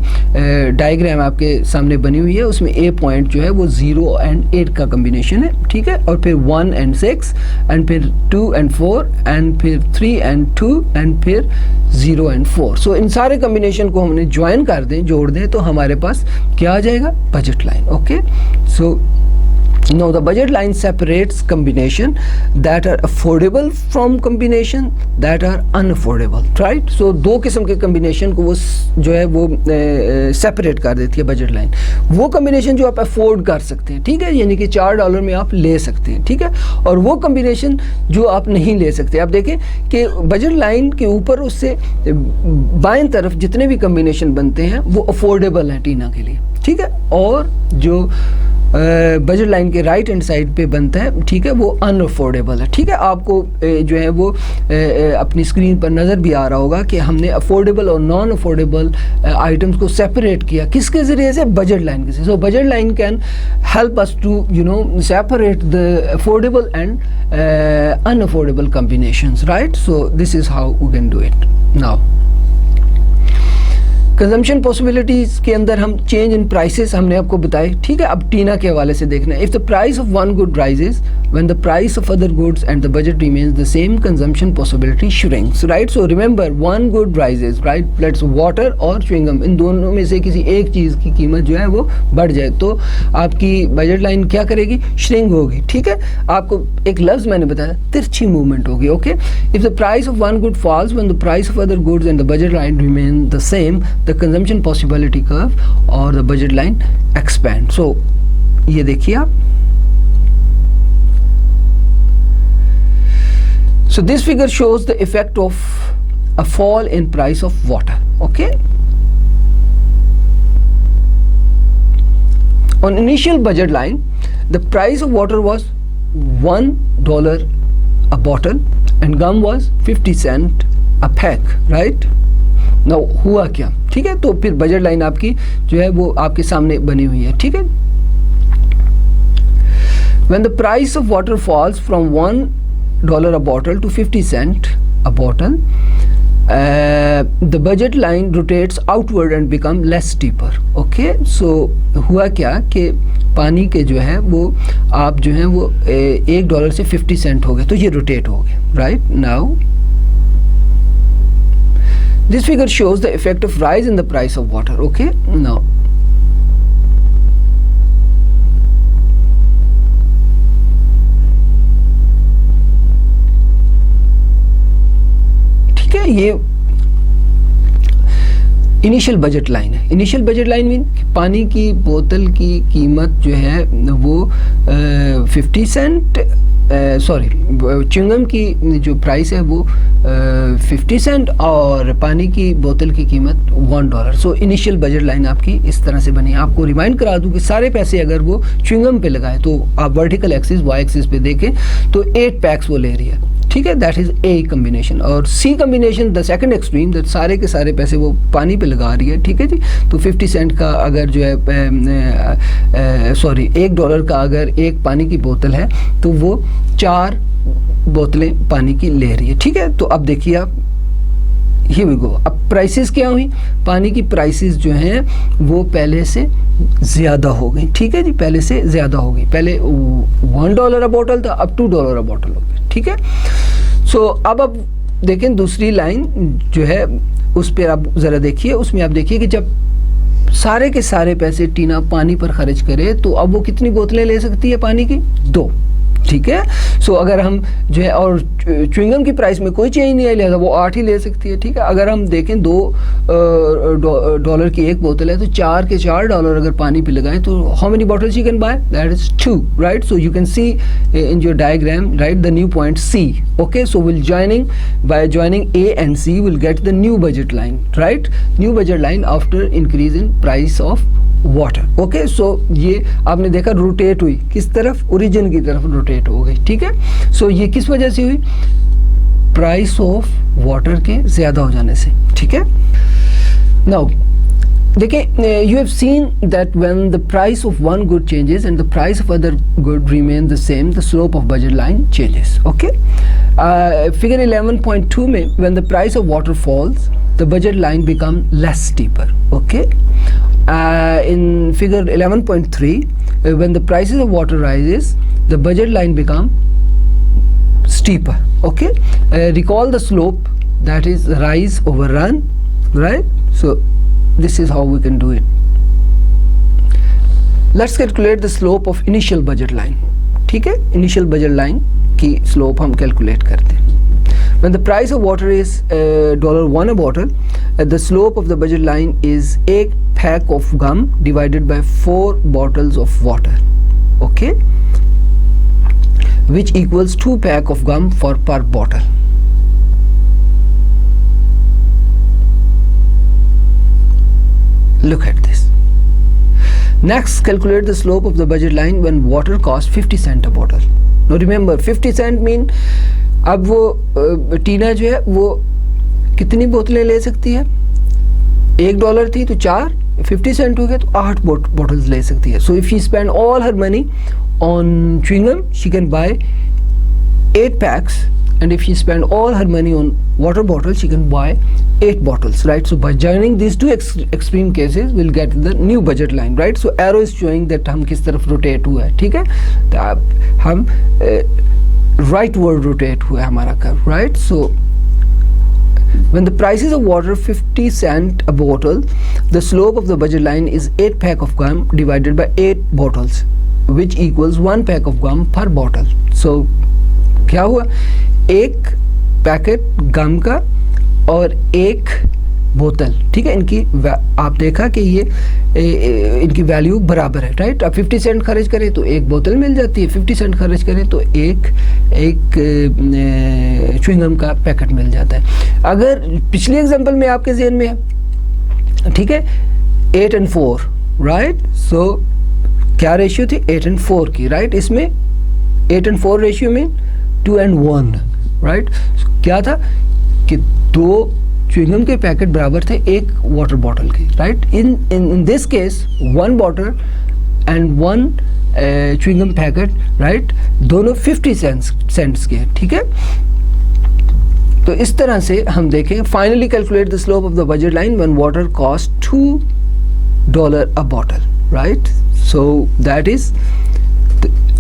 डायग्राम आपके सामने बनी हुई है उसमें ए पॉइंट जो है वो 0 and 8 का कम्बिनेशन है, ठीक है, और फिर 1 and 6 एंड फिर 2 and 4 एंड फिर 3 and 2 एंड फिर 0 and 4। सो इन सारे कम्बिनेशन को हमने ज्वाइन कर दें, जोड़ दें, तो हमारे पास क्या आ जाएगा, budget line. Okay, so now the budget line separates combination that are affordable from combination that are unaffordable, right? so दो किस्म के combination को वो जो है वो separate कर देती है बजट लाइन। वो combination जो आप afford कर सकते हैं, ठीक है, यानी कि $4 में आप ले सकते हैं, ठीक है, और वो combination जो आप नहीं ले सकते। आप देखें कि बजट लाइन के ऊपर उससे बाएं तरफ जितने भी combination बनते हैं वो affordable हैं टीना के लिए, ठीक है, और जो बजट लाइन के राइट हैंड साइड पे बनता है, ठीक है, वो अनअफोर्डेबल है, ठीक है। आपको जो है वो अपनी स्क्रीन पर नज़र भी आ रहा होगा कि हमने अफोर्डेबल और नॉन अफोर्डेबल आइटम्स को सेपरेट किया, किसके ज़रिए से, बजट लाइन के। So budget line can help us to separate the affordable and unaffordable combinations, right. So this is how we can do it. Now consumption possibilities के अंदर हम change in prices हमने आपको बताए, ठीक है। अब टीना के हवाले से देखना है, if the price of one good rises when the price of other goods and the budget remains the same, consumption possibility shrinks, right. So remember, one good rises, right, let's water और chewing gum, इन दोनों में से किसी एक चीज़ की कीमत जो है वो बढ़ जाए तो आपकी बजट लाइन क्या करेगी, श्रिंक होगी, ठीक है। आपको एक लफ्ज़ मैंने बताया, तिरछी मूवमेंट होगी, okay. If the price of one good falls when the price of other goods and the budget line remain the same, the consumption possibility curve or the budget line expand। so ये देखिए आप, so this figure shows the effect of a fall in price of water, okay। on initial budget line the price of water was $1 a bottle and gum was 50 cents a pack, right। ना हुआ क्या, ठीक है। तो फिर budget line आपकी जो है वो आपके सामने बनी हुई है, ठीक है। When the price of water falls from $1 a bottle to 50 cents a bottle, the budget line rotates outward and become less steeper, okay। so हुआ क्या कि पानी के जो है वो आप जो है वो $1 से 50 सेंट हो गए, तो ये रोटेट हो गए, right. Now this figure shows the effect of rise in the price of water, okay। now ठीक है, ये इनिशियल बजट लाइन है। इनिशियल बजट लाइन मीन पानी की बोतल की कीमत जो है वो 50 सेंट, सॉरी, च्युइंगम की जो प्राइस है वो 50 सेंट और पानी की बोतल की कीमत $1। सो इनिशियल बजट लाइन आपकी इस तरह से बनी। आपको रिमाइंड करा दूं कि सारे पैसे अगर वो च्युइंगम पे लगाए तो आप वर्टिकल एक्सिस, वाई एक्सिस पे देखें तो 8 पैक्स वो ले रही है, ठीक है, दैट इज़ ए कम्बिनेशन। और C combination the second extreme, that सारे के सारे पैसे वो पानी पे लगा रही है, ठीक है जी। तो 50 सेंट का अगर जो है सॉरी $1 का अगर एक पानी की बोतल है तो वो 4 बोतलें पानी की ले रही है, ठीक है। तो अब देखिए आप, हियर वी गो। अब प्राइसेस क्या हुई, पानी की प्राइसेस जो हैं वो पहले से ज़्यादा हो गई, ठीक है जी, पहले से ज़्यादा हो गई। पहले $1 अ बोतल था, अब $2 अ बोतल हो गई, ठीक है। सो अब देखें दूसरी लाइन जो है उस पर आप ज़रा देखिए, उसमें आप देखिए कि जब सारे के सारे पैसे टीना पानी पर खर्च करे तो अब वो कितनी बोतलें ले सकती है पानी की, 2, ठीक है। सो अगर हम जो है, और च्युइंगम की प्राइस में कोई चेंज नहीं है, लिहाजा वो 8 ही ले सकती है, ठीक है। अगर हम देखें $2 की एक बोतल है तो 4 के $4 अगर पानी पे लगाएं तो how many bottles you can buy, that is 2, right. So you can see in your diagram, right, the new point C, okay। so we'll by joining A and C we'll get the new budget line, right, new budget line after increase in price of water, okay. So ये आपने देखा rotate हुई किस तरफ, origin की तरफ rotate हो गई, ठीक है। सो ये किस वजह से हुई, प्राइस ऑफ वाटर के ज़्यादा हो जाने से, ठीक है। नाउ देखिए, you have seen that when the price of one good changes and the price of other good remain the same, the slope of budget line changes. Okay, figure 11.2 में when the price of water falls the budget line become less steeper. Okay, in figure 11.3 when the prices of water rises the budget line become steeper. Okay, recall the slope, that is rise over run, right? So this is how we can do it. Let's calculate the slope of initial budget line. ठीक है, initial budget line की slope हम calculate करते हैं. When the price of water is $1 a bottle, the slope of the budget line is 1 pack of gum divided by 4 bottles of water. Okay, which equals 2 pack of gum for per bottle. Look at this. Next, calculate the slope of the budget line when water costs 50 cents a bottle. Now remember, 50 cents mean अब वो टीना जो है वो कितनी बोतलें ले सकती है? $1 थी तो 4, 50 सेंट हो गया तो 8 bottles ले सकती है. So if she spend all her money on chewing gum, she can buy 8 packs, and if she spend all her money on water bottles, she can buy 8 bottles, right? So by joining these two extreme cases, we'll get the new budget line, right? So arrow is showing that हम किस तरफ rotate हुआ है, ठीक है? तो अब हम rightward rotate हुआ है हमारा curve, right? So when the prices of water 50 cents a bottle, the slope of the budget line is 8 pack of gum divided by 8 bottles, which equals 1 pack of gum per bottle. So क्या हुआ? एक packet गम का और एक बोतल, ठीक है, इनकी आप देखा कि ये इनकी वैल्यू बराबर है, राइट? आप 50 सेंट खर्च करें तो एक बोतल मिल जाती है, 50 सेंट खर्च करें तो एक च्युइंग गम का पैकेट मिल जाता है. अगर पिछले एग्जांपल में आपके ज़हन में है, ठीक है, 8 and 4, राइट? सो क्या रेशियो थी? 8 and 4 की, राइट? इसमें 8 and 4 रेशियो में 2 and 1, राइट? क्या था कि 2 च्युइंगम के पैकेट बराबर थे एक वाटर बॉटल के, right? In this case 1 bottle and 1 chewing gum packet, right, दोनों 50 सेंट्स के, ठीक है? तो इस तरह से हम देखें. Finally calculate the slope of the budget line when water cost $2 a bottle, right? So that is,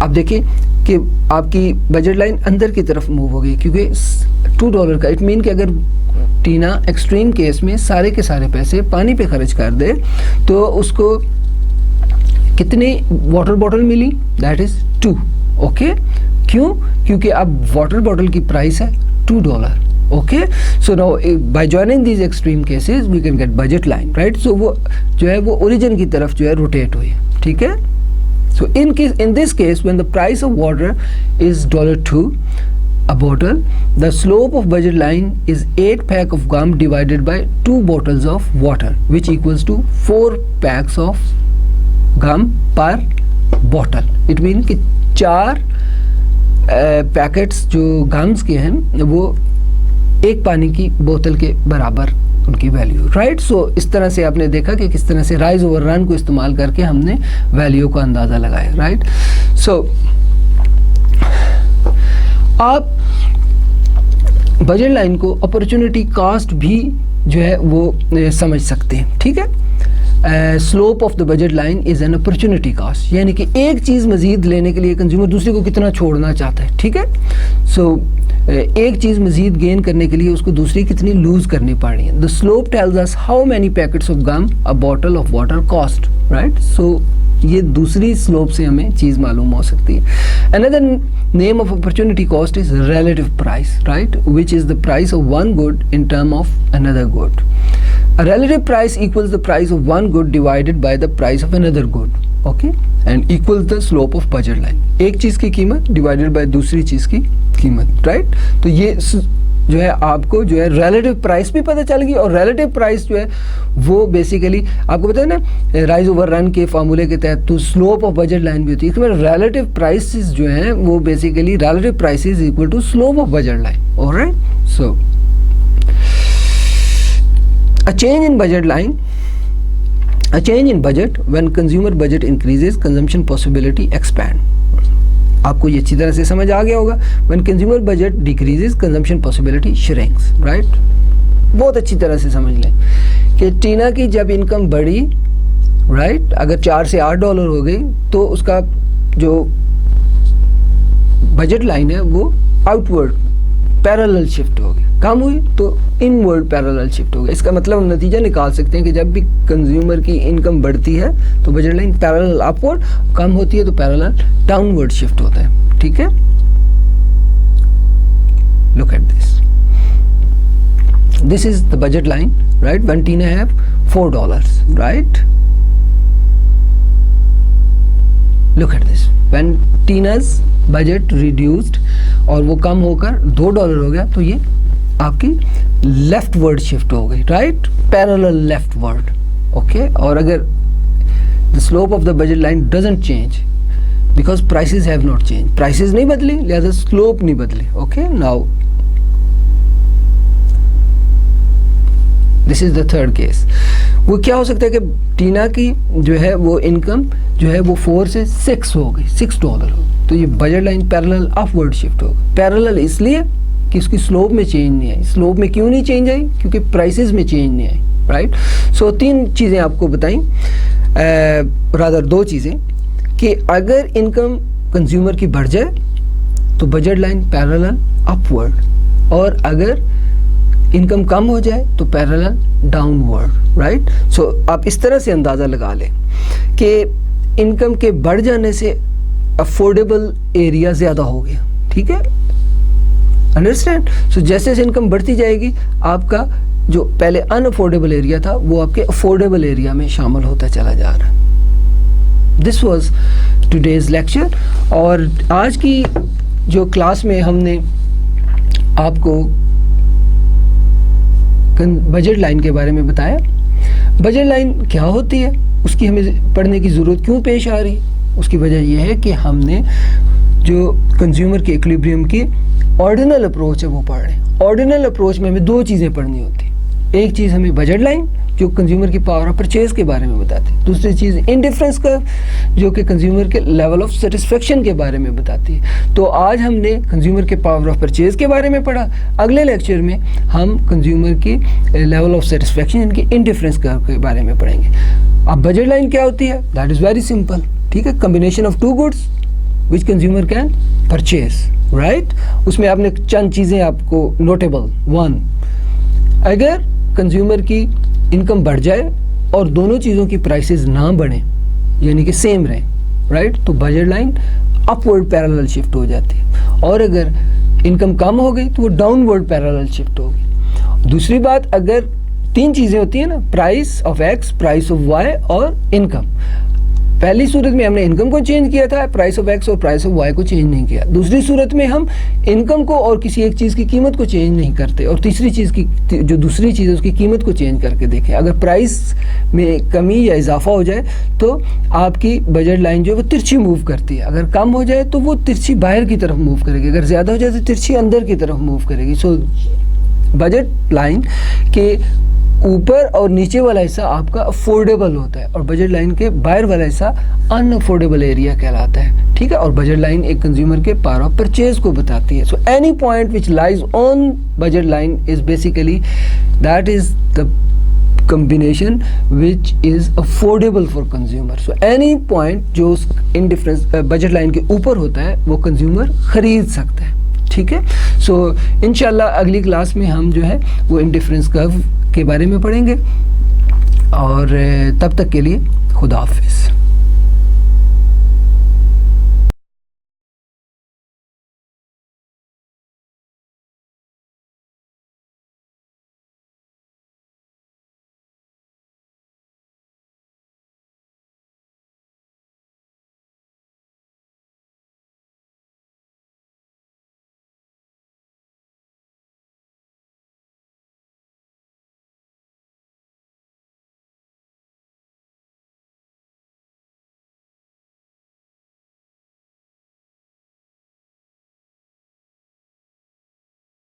अब देखें कि आपकी बजट लाइन अंदर की तरफ मूव हो गई क्योंकि $2 का, इट मीन कि अगर टीना एक्सट्रीम केस में सारे के सारे पैसे पानी पे खर्च कर दे तो उसको कितनी वाटर बॉटल मिली? That is 2. ओके, क्यों? क्योंकि अब वाटर बॉटल की प्राइस है $2. Okay, so now by joining these extreme cases we can get budget line, right? So वो जो है वो ओरिजिन की तरफ जो है रोटेट हुई, ठीक है? So in this case, when the price of water is $2 a bottle, the slope of budget line is 8 pack of gum divided by 2 bottles of water, which equals to 4 packs of gum per bottle. It means कि 4 packets जो gums के हैं वो एक पानी की बोतल के बराबर उनकी वैल्यू, राइट? सो इस तरह से आपने देखा कि किस तरह से राइज ओवर रन को इस्तेमाल करके हमने वैल्यू का अंदाज़ा लगाया, राइट? सो आप बजट लाइन को अपॉर्चुनिटी कॉस्ट भी जो है वो समझ सकते हैं, ठीक है? Slope of the budget line is an opportunity cost, यानी कि एक चीज़ मज़ीद लेने के लिए कंज्यूमर दूसरे को कितना छोड़ना चाहता है, ठीक है? सो एक चीज़ मज़ीद गेन करने के लिए उसको दूसरी कितनी लूज़ करनी पड़ रही है. The slope tells us how many packets of gum a bottle of water cost, right? So ये दूसरी स्लोप से हमें चीज़ मालूम हो सकती है. Another name of opportunity cost is relative price, right, which is the price of one good in term of another good. A relative price equals the price of one good divided by the price of another good, okay, and equals the slope of budget line. एक चीज़ की कीमत divided by दूसरी चीज़ की कीमत, right? तो ये जो है आपको जो है relative price भी पता चल गई, और relative price जो है वो बेसिकली आपको पता है ना राइज ओवर रन के फार्मूले के तहत तो स्लोप ऑफ बजट लाइन भी होती है. इसमें relative prices जो हैं वो basically relative prices equal to slope of budget line, alright? So a change in budget line A change in budget, when consumer budget increases, consumption possibility expand. आपको ये अच्छी तरह से समझ आ गया होगा. When consumer budget decreases, consumption possibility shrinks, right? बहुत अच्छी तरह से समझ लें कि टीना की जब इनकम बढ़ी, right? अगर $4 से $8 हो गई तो उसका जो बजट लाइन है वो आउटवर्ड पैरेलल शिफ्ट हो गई. कम हुई तो इनवर्ड पैरेलल शिफ्ट हो गया. इसका मतलब हम नतीजा निकाल सकते हैं कि जब भी कंज्यूमर की इनकम बढ़ती है तो बजट लाइन पैरेलल अपवर्ड, कम होती है तो पैरेलल डाउनवर्ड शिफ्ट होता है. ठीक है, look at this. This is the budget line, right? When Tina have $4, right? Look at this. When Tina's budget reduced और वो कम होकर $2 हो गया तो ये आपकी लेफ्ट वर्ड शिफ्ट हो गई, right? Parallel left word. Okay, और अगर the slope of the budget line doesn't change because prices have not change, prices नहीं बदली लिहाजा स्लोप नहीं बदली. Okay, now this is the third case. वो क्या हो सकता है कि टीना की जो है वो इनकम जो है वो 4 से 6 हो गई, $6 हो, तो ये budget line parallel upward shift होगा. पैरेलल इसलिए कि उसकी स्लोप में चेंज नहीं आई. स्लोप में क्यों नहीं चेंज आई? क्योंकि प्राइसेस में चेंज नहीं आई, राइट? सो 3 चीज़ें आपको बताई, रादर 2 चीज़ें, कि अगर इनकम कंज्यूमर की बढ़ जाए तो बजट लाइन पैरेलल अपवर्ड, और अगर इनकम कम हो जाए तो पैरेलल डाउनवर्ड, राइट? सो आप इस तरह से अंदाज़ा लगा लें कि इनकम के बढ़ जाने से अफोर्डेबल एरिया ज़्यादा हो गया. ठीक है, अंडरस्टैंड? सो जैसे जैसे इनकम बढ़ती जाएगी आपका जो पहले अनअफोर्डेबल एरिया था वो आपके अफोर्डेबल एरिया में शामिल होता चला जा रहा है. This was today's lecture. और आज की जो क्लास में हमने आपको बजट लाइन के बारे में बताया. बजट लाइन क्या होती है, उसकी हमें पढ़ने की ज़रूरत क्यों पेश आ रही है? उसकी वजह यह है कि हमने जो कंज्यूमर के इक्विलिब्रियम की ऑर्डिनल अप्रोच है वो पढ़ रहे हैं. ऑर्डिनल अप्रोच में हमें 2 चीज़ें पढ़नी होती हैं. एक चीज़ हमें बजट लाइन जो कंज्यूमर की पावर ऑफ परचेज के बारे में बताती है. दूसरी चीज़ इंडिफरेंस कर्व जो कि कंज्यूमर के लेवल ऑफ सेटिस्फेक्शन के बारे में बताती है. तो आज हमने कंज्यूमर के पावर ऑफ परचेज के बारे में पढ़ा. अगले लेक्चर में हम कंज्यूमर की लेवल ऑफ सेटिस्फेक्शन इनकी इंडिफरेंस कर्व के बारे में पढ़ेंगे. अब बजट लाइन क्या होती है? That is very simple. ठीक है, combination of 2 goods which consumer can purchase, right? उसमें आपने चंद चीज़ें आपको नोटेबल. 1, अगर कंज्यूमर की इनकम बढ़ जाए और दोनों चीज़ों की प्राइसेस ना बढ़ें यानी कि सेम रहें, राइट? तो budget line upward parallel shift हो जाती है. और अगर इनकम कम हो गई तो वो डाउनवर्ड पैरेलल शिफ्ट होगी. दूसरी बात, अगर 3 चीज़ें होती हैं ना, price of x, price of y और इनकम. पहली सूरत में हमने इनकम को चेंज किया था, प्राइस ऑफ एक्स और प्राइस ऑफ वाई को चेंज नहीं किया. दूसरी सूरत में हम इनकम को और किसी एक चीज़ की कीमत को चेंज नहीं करते, और तीसरी चीज़ की जो दूसरी चीज़ है उसकी कीमत को चेंज करके देखें. अगर प्राइस में कमी या इजाफा हो जाए तो आपकी बजट लाइन जो है वो तिरछी मूव करती है. अगर कम हो जाए तो वो तिरछी बाहर की तरफ मूव करेगी. अगर ज़्यादा हो जाए तो तिरछी अंदर की तरफ मूव करेगी. सो बजट लाइन के ऊपर और नीचे वाला हिस्सा आपका अफोर्डेबल होता है और बजट लाइन के बाहर वाला हिस्सा अनअफोर्डेबल एरिया कहलाता है. ठीक है, और बजट लाइन एक कंज्यूमर के पावर ऑफ परचेज को बताती है. So any point which lies on budget line is basically that is the combination which is affordable for consumer. So any point जो इंडिफरेंस बजट लाइन के ऊपर होता है वो कंज्यूमर खरीद सकता है. ठीक है, सो इंशाल्लाह अगली क्लास में हम जो है वो इंडिफरेंस कर्व के बारे में पढ़ेंगे. और तब तक के लिए खुदा हाफिज़.